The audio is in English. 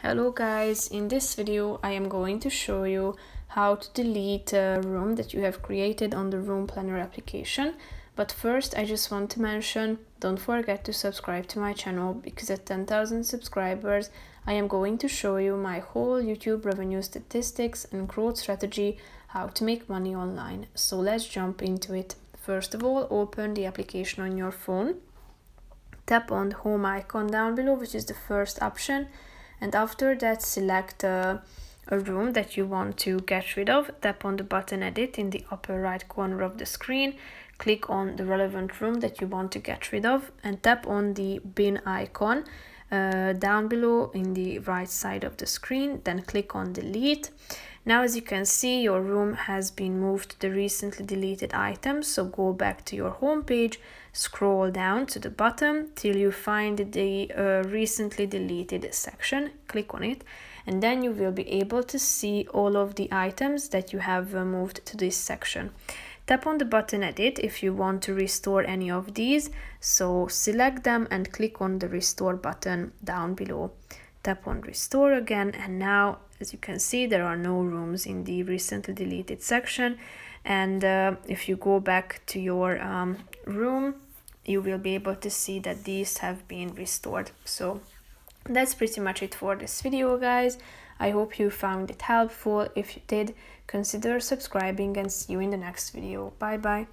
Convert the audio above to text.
Hello guys, in this video I am going to show you how to delete a room that you have created on the Room Planner application. But first I just want to mention, don't forget to subscribe to my channel because at 10,000 subscribers I am going to show you my whole YouTube revenue statistics and growth strategy, how to make money online. So let's jump into it. First of all, open the application on your phone. Tap on the home icon down below, which is the first option, and after that select a room that you want to get rid of. Tap on the button edit in the upper right corner of the screen, click on the relevant room that you want to get rid of, and tap on the bin icon down below in the right side of the screen, then click on delete. Now as you can see, your room has been moved to the recently deleted items, so go back to your home page, scroll down to the bottom till you find the recently deleted section, click on it, and then you will be able to see all of the items that you have moved to this section. Tap on the button edit if you want to restore any of these, so select them and click on the restore button down below. Tap on restore again, and now as you can see there are no rooms in the recently deleted section, and if you go back to your room you will be able to see that these have been restored. So that's pretty much it for this video, guys. I hope you found it helpful. If you did, consider subscribing and see you in the next video. Bye bye.